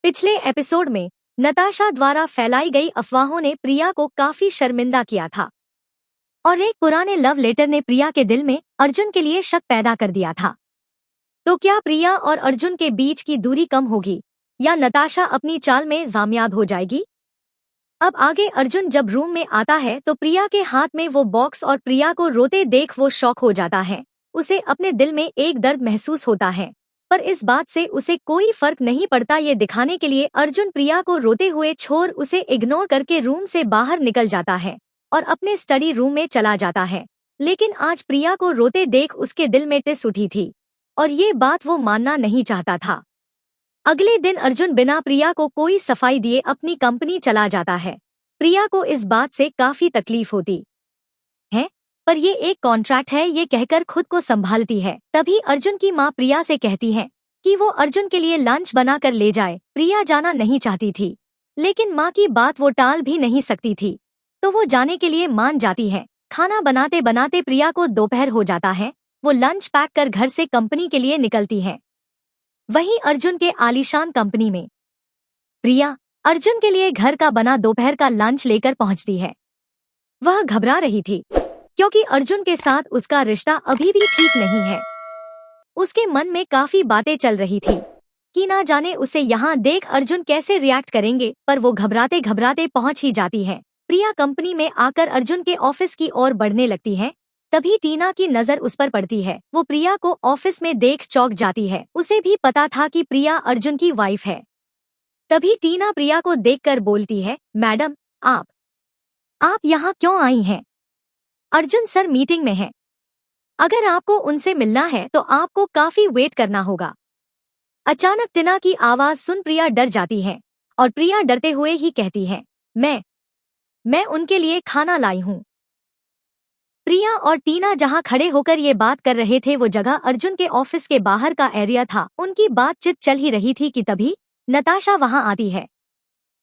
पिछले एपिसोड में नताशा द्वारा फैलाई गई अफवाहों ने प्रिया को काफी शर्मिंदा किया था और एक पुराने लव लेटर ने प्रिया के दिल में अर्जुन के लिए शक पैदा कर दिया था। तो क्या प्रिया और अर्जुन के बीच की दूरी कम होगी या नताशा अपनी चाल में कामयाब हो जाएगी? अब आगे अर्जुन जब रूम में आता है तो प्रिया के हाथ में वो बॉक्स और प्रिया को रोते देख वो शॉक हो जाता है। उसे अपने दिल में एक दर्द महसूस होता है, पर इस बात से उसे कोई फर्क नहीं पड़ता। ये दिखाने के लिए अर्जुन प्रिया को रोते हुए छोड़ उसे इग्नोर करके रूम से बाहर निकल जाता है और अपने स्टडी रूम में चला जाता है। लेकिन आज प्रिया को रोते देख उसके दिल में टिस उठी थी और ये बात वो मानना नहीं चाहता था। अगले दिन अर्जुन बिना प्रिया को कोई सफाई दिए अपनी कंपनी चला जाता है। प्रिया को इस बात से काफी तकलीफ होती है, पर ये एक कॉन्ट्रैक्ट है, ये कहकर खुद को संभालती है। तभी अर्जुन की माँ प्रिया से कहती है कि वो अर्जुन के लिए लंच बनाकर ले जाए। प्रिया जाना नहीं चाहती थी, लेकिन माँ की बात वो टाल भी नहीं सकती थी, तो वो जाने के लिए मान जाती है। खाना बनाते बनाते प्रिया को दोपहर हो जाता है। वो लंच पैक कर घर से कंपनी के लिए निकलती है। वहीं अर्जुन के आलीशान कंपनी में प्रिया अर्जुन के लिए घर का बना दोपहर का लंच लेकर पहुंचती है। वह घबरा रही थी क्योंकि अर्जुन के साथ उसका रिश्ता अभी भी ठीक नहीं है। उसके मन में काफी बातें चल रही थी कि ना जाने उसे यहाँ देख अर्जुन कैसे रिएक्ट करेंगे, पर वो घबराते घबराते पहुंच ही जाती है। प्रिया कंपनी में आकर अर्जुन के ऑफिस की ओर बढ़ने लगती है। तभी टीना की नजर उस पर पड़ती है। वो प्रिया को ऑफिस में देख चौंक जाती है। उसे भी पता था कि प्रिया अर्जुन की वाइफ है। तभी टीना प्रिया को देखकर बोलती है, मैडम आप यहाँ क्यों आई हैं? अर्जुन सर मीटिंग में हैं। अगर आपको उनसे मिलना है तो आपको काफी वेट करना होगा। अचानक टीना की आवाज सुन प्रिया डर जाती है और प्रिया डरते हुए ही कहती है, मैं उनके लिए खाना लाई हूँ। प्रिया और टीना जहाँ खड़े होकर ये बात कर रहे थे वो जगह अर्जुन के ऑफिस के बाहर का एरिया था। उनकी बातचीत चल ही रही थी कि तभी नताशा वहाँ आती है।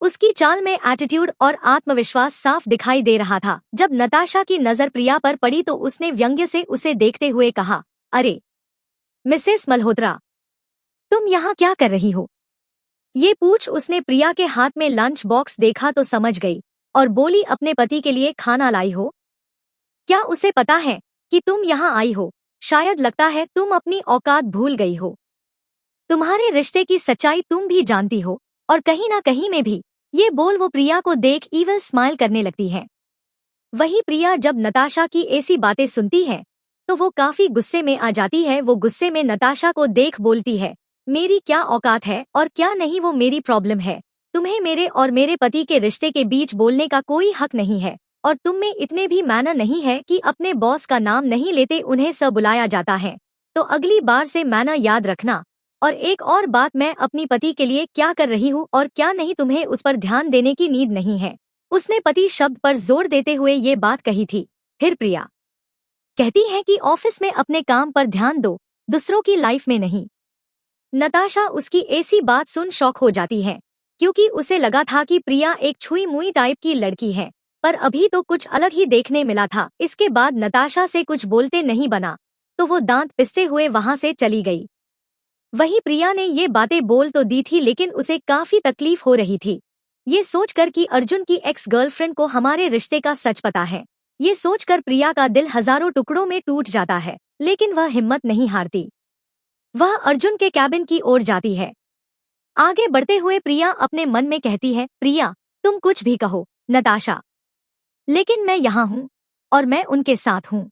उसकी चाल में एटीट्यूड और आत्मविश्वास साफ दिखाई दे रहा था। जब नताशा की नजर प्रिया पर पड़ी तो उसने व्यंग्य से उसे देखते हुए कहा, अरे मिसेस मल्होत्रा, तुम यहाँ क्या कर रही हो? ये पूछ उसने प्रिया के हाथ में लंच बॉक्स देखा तो समझ गई और बोली, अपने पति के लिए खाना लाई हो? क्या उसे पता है कि तुम यहाँ आई हो? शायद लगता है तुम अपनी औकात भूल गई हो। तुम्हारे रिश्ते की सच्चाई तुम भी जानती हो और कहीं ना कहीं में भी। ये बोल वो प्रिया को देख इविल स्माइल करने लगती है। वही प्रिया जब नताशा की ऐसी बातें सुनती है तो वो काफी गुस्से में आ जाती है। वो गुस्से में नताशा को देख बोलती है, मेरी क्या औकात है और क्या नहीं, वो मेरी प्रॉब्लम है। तुम्हें मेरे और मेरे पति के रिश्ते के बीच बोलने का कोई हक नहीं है और तुम में इतने भी मैनर नहीं है कि अपने बॉस का नाम नहीं लेते उन्हें सर बुलाया जाता है। तो अगली बार से मैनर याद रखना। और एक और बात, मैं अपनी पति के लिए क्या कर रही हूँ और क्या नहीं, तुम्हें उस पर ध्यान देने की नीड नहीं है। उसने पति शब्द पर जोर देते हुए ये बात कही थी। फिर प्रिया कहती है कि ऑफिस में अपने काम पर ध्यान दो, दूसरों की लाइफ में नहीं। नताशा उसकी ऐसी बात सुन शॉक हो जाती है क्योंकि उसे लगा था कि प्रिया एक छुई मुई टाइप की लड़की है, पर अभी तो कुछ अलग ही देखने मिला था। इसके बाद नताशा से कुछ बोलते नहीं बना तो वो दांत पिसते हुए वहां से चली गई। वही प्रिया ने ये बातें बोल तो दी थी, लेकिन उसे काफी तकलीफ हो रही थी। ये सोचकर कि अर्जुन की एक्स गर्लफ्रेंड को हमारे रिश्ते का सच पता है। ये सोचकर प्रिया का दिल हजारों टुकड़ों में टूट जाता है, लेकिन वह हिम्मत नहीं हारती। वह अर्जुन के कैबिन की ओर जाती है। आगे बढ़ते हुए प्रिया अपने मन में कहती है, प्रिया तुम कुछ भी कहो नताशा, लेकिन मैं यहाँ हूँ और मैं उनके साथ हूँ।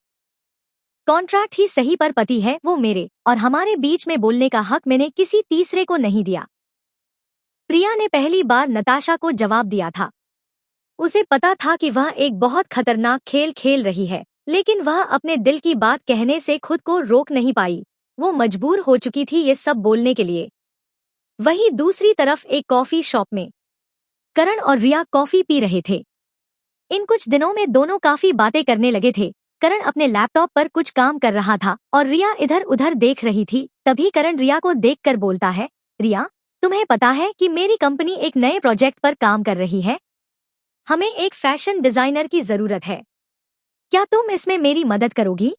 कॉन्ट्रैक्ट ही सही पर पति है वो मेरे, और हमारे बीच में बोलने का हक मैंने किसी तीसरे को नहीं दिया। प्रिया ने पहली बार नताशा को जवाब दिया था। उसे पता था कि वह एक बहुत खतरनाक खेल खेल रही है, लेकिन वह अपने दिल की बात कहने से खुद को रोक नहीं पाई। वो मजबूर हो चुकी थी ये सब बोलने के लिए। वहीं दूसरी तरफ एक कॉफी शॉप में करण और रिया कॉफी पी रहे थे। इन कुछ दिनों में दोनों काफी बातें करने लगे थे। करण अपने लैपटॉप पर कुछ काम कर रहा था और रिया इधर उधर देख रही थी। तभी करण रिया को देखकर बोलता है, रिया तुम्हें पता है कि मेरी कंपनी एक नए प्रोजेक्ट पर काम कर रही है। हमें एक फैशन डिजाइनर की जरूरत है। क्या तुम इसमें मेरी मदद करोगी?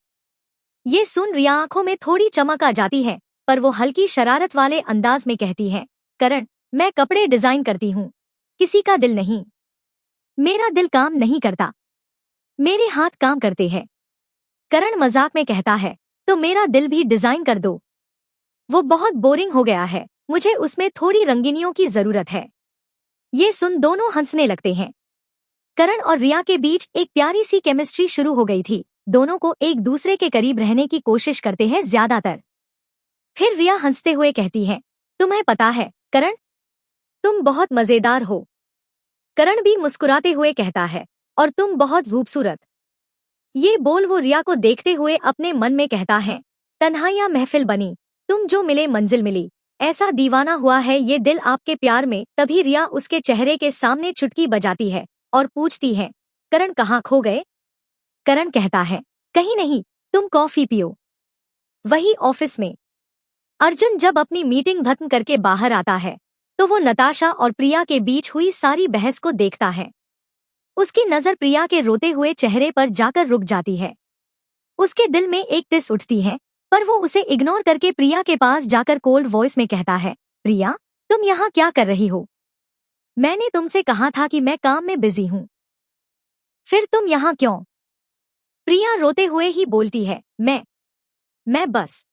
ये सुन रिया आंखों में थोड़ी चमक आ जाती है, पर वो हल्की शरारत वाले अंदाज में कहती है, करण मैं कपड़े डिजाइन करती हूँ, किसी का दिल नहीं। मेरा दिल काम नहीं करता, मेरे हाथ काम करते हैं। करण मजाक में कहता है, तो मेरा दिल भी डिजाइन कर दो। वो बहुत बोरिंग हो गया है, मुझे उसमें थोड़ी रंगीनियों की जरूरत है। ये सुन दोनों हंसने लगते हैं। करण और रिया के बीच एक प्यारी सी केमिस्ट्री शुरू हो गई थी। दोनों को एक दूसरे के करीब रहने की कोशिश करते हैं ज्यादातर। फिर रिया हंसते हुए कहती है, तुम्हें पता है करण, तुम बहुत मजेदार हो। करण भी मुस्कुराते हुए कहता है, और तुम बहुत खूबसूरत। ये बोल वो रिया को देखते हुए अपने मन में कहता है, तन्हाइयां महफिल बनी, तुम जो मिले मंजिल मिली। ऐसा दीवाना हुआ है ये दिल आपके प्यार में। तभी रिया उसके चेहरे के सामने चुटकी बजाती है और पूछती है, करण कहाँ खो गए? करण कहता है, कहीं नहीं, तुम कॉफी पियो। वही ऑफिस में अर्जुन जब अपनी मीटिंग खत्म करके बाहर आता है तो वो नताशा और प्रिया के बीच हुई सारी बहस को देखता है। उसकी नजर प्रिया के रोते हुए चेहरे पर जाकर रुक जाती है। उसके दिल में एक टिस उठती है, पर वो उसे इग्नोर करके प्रिया के पास जाकर कोल्ड वॉइस में कहता है, प्रिया, तुम यहाँ क्या कर रही हो? मैंने तुमसे कहा था कि मैं काम में बिजी हूँ, फिर तुम यहाँ क्यों? प्रिया रोते हुए ही बोलती है, मैं बस।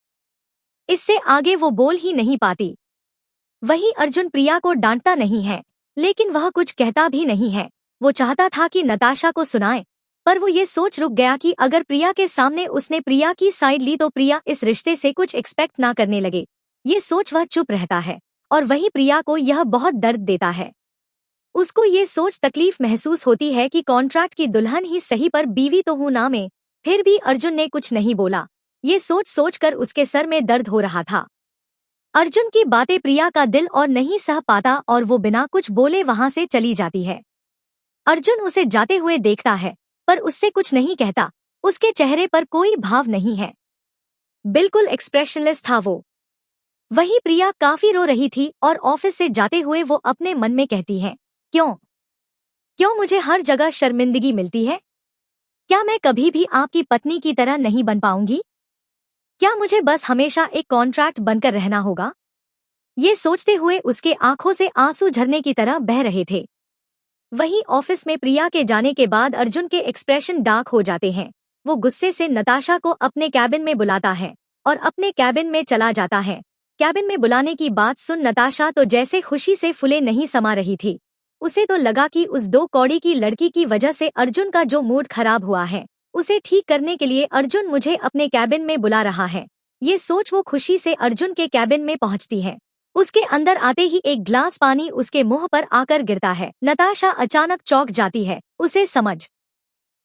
इससे आगे वो बोल ही नहीं पाती। वही अर्जुन प्रिया को डांटता नहीं है, लेकिन वह कुछ कहता भी नहीं है। वो चाहता था कि नताशा को सुनाए, पर वो ये सोच रुक गया कि अगर प्रिया के सामने उसने प्रिया की साइड ली तो प्रिया इस रिश्ते से कुछ एक्सपेक्ट ना करने लगे। ये सोच वह चुप रहता है, और वही प्रिया को यह बहुत दर्द देता है। उसको ये सोच तकलीफ महसूस होती है कि कॉन्ट्रैक्ट की दुल्हन ही सही पर बीवी तो हूं ना मैं। फिर भी अर्जुन ने कुछ नहीं बोला। ये सोच कर उसके सर में दर्द हो रहा था। अर्जुन की बातें प्रिया का दिल और नहीं सह पाता और वो बिना कुछ बोले वहां से चली जाती है। अर्जुन उसे जाते हुए देखता है, पर उससे कुछ नहीं कहता। उसके चेहरे पर कोई भाव नहीं है, बिल्कुल एक्सप्रेशनलेस था वो। वही प्रिया काफी रो रही थी और ऑफिस से जाते हुए वो अपने मन में कहती है, क्यों मुझे हर जगह शर्मिंदगी मिलती है? क्या मैं कभी भी आपकी पत्नी की तरह नहीं बन पाऊंगी? क्या मुझे बस हमेशा एक कॉन्ट्रैक्ट बनकर रहना होगा? ये सोचते हुए उसके आंखों से आंसू झरने की तरह बह रहे थे। वहीं ऑफिस में प्रिया के जाने के बाद अर्जुन के एक्सप्रेशन डार्क हो जाते हैं। वो गुस्से से नताशा को अपने कैबिन में बुलाता है और अपने कैबिन में चला जाता है। कैबिन में बुलाने की बात सुन नताशा तो जैसे खुशी से फूले नहीं समा रही थी। उसे तो लगा कि उस 2 कौड़ी की लड़की की वजह से अर्जुन का जो मूड खराब हुआ है, उसे ठीक करने के लिए अर्जुन मुझे अपने कैबिन में बुला रहा है। ये सोच वो खुशी से अर्जुन के कैबिन में पहुंचती है। उसके अंदर आते ही एक ग्लास पानी उसके मुंह पर आकर गिरता है। नताशा अचानक चौंक जाती है। उसे समझ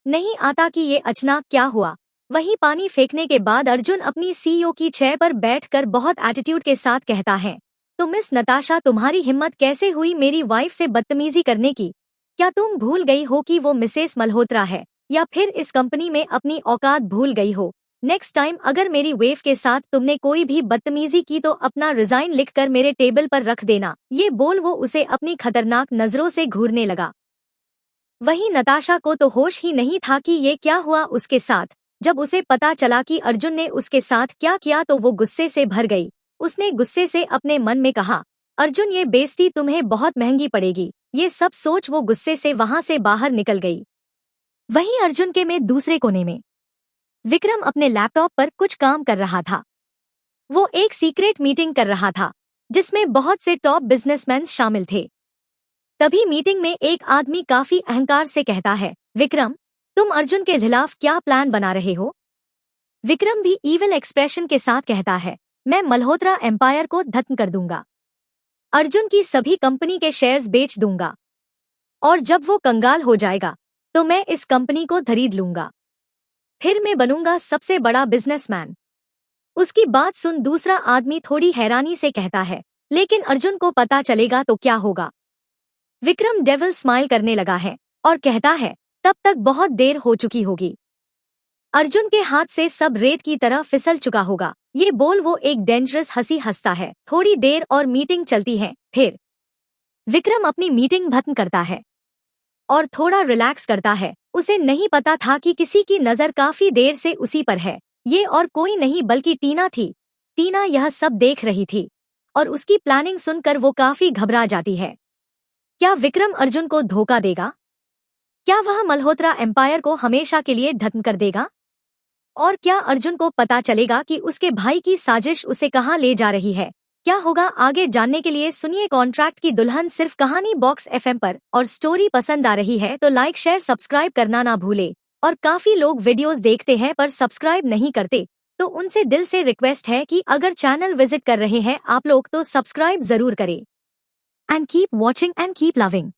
नहीं आता कि ये अचानक क्या हुआ। वही पानी फेंकने के बाद अर्जुन अपनी सीईओ की चेयर पर बैठकर बहुत एटीट्यूड के साथ कहता है, तो मिस नताशा, तुम्हारी हिम्मत कैसे हुई मेरी वाइफ से बदतमीजी करने की? क्या तुम भूल गई हो कि वो मिसेस मल्होत्रा है, या फिर इस कंपनी में अपनी औकात भूल गई हो? नेक्स्ट टाइम अगर मेरी वेफ के साथ तुमने कोई भी बदतमीजी की तो अपना रिजाइन लिखकर मेरे टेबल पर रख देना। ये बोल वो उसे अपनी खतरनाक नजरों से घूरने लगा। वहीं नताशा को तो होश ही नहीं था कि ये क्या हुआ उसके साथ। जब उसे पता चला कि अर्जुन ने उसके साथ क्या किया तो वो गुस्से से भर गई। उसने गुस्से से अपने मन में कहा, अर्जुन, ये बेइज्जती तुम्हें बहुत महंगी पड़ेगी। ये सब सोच वो गुस्से से वहां से बाहर निकल गई। वहीं अर्जुन के में दूसरे कोने में विक्रम अपने लैपटॉप पर कुछ काम कर रहा था। वो एक सीक्रेट मीटिंग कर रहा था जिसमें बहुत से टॉप बिजनेसमैन शामिल थे। तभी मीटिंग में एक आदमी काफी अहंकार से कहता है, विक्रम, तुम अर्जुन के खिलाफ क्या प्लान बना रहे हो? विक्रम भी ईविल एक्सप्रेशन के साथ कहता है, मैं मल्होत्रा एम्पायर को खत्म कर दूंगा, अर्जुन की सभी कंपनी के शेयर्स बेच दूंगा, और जब वो कंगाल हो जाएगा तो मैं इस कंपनी को खरीद लूंगा। फिर मैं बनूंगा सबसे बड़ा बिजनेसमैन। उसकी बात सुन दूसरा आदमी थोड़ी हैरानी से कहता है, लेकिन अर्जुन को पता चलेगा तो क्या होगा? विक्रम डेविल स्माइल करने लगा है और कहता है, तब तक बहुत देर हो चुकी होगी। अर्जुन के हाथ से सब रेत की तरह फिसल चुका होगा। ये बोल वो एक डेंजरस हंसी हंसता है। थोड़ी देर और मीटिंग चलती है। फिर विक्रम अपनी मीटिंग खत्म करता है और थोड़ा रिलैक्स करता है। उसे नहीं पता था कि किसी की नजर काफी देर से उसी पर है। ये और कोई नहीं बल्कि टीना थी। टीना यह सब देख रही थी और उसकी प्लानिंग सुनकर वो काफी घबरा जाती है। क्या विक्रम अर्जुन को धोखा देगा? क्या वह मल्होत्रा एम्पायर को हमेशा के लिए खत्म कर देगा? और क्या अर्जुन को पता चलेगा कि उसके भाई की साजिश उसे कहां ले जा रही है? क्या होगा आगे जानने के लिए सुनिए कॉन्ट्रैक्ट की दुल्हन सिर्फ कहानी बॉक्स FM पर। और स्टोरी पसंद आ रही है तो लाइक शेयर सब्सक्राइब करना ना भूले। और काफी लोग वीडियोस देखते हैं पर सब्सक्राइब नहीं करते, तो उनसे दिल से रिक्वेस्ट है कि अगर चैनल विजिट कर रहे हैं आप लोग तो सब्सक्राइब जरूर करें। And keep watching and keep loving.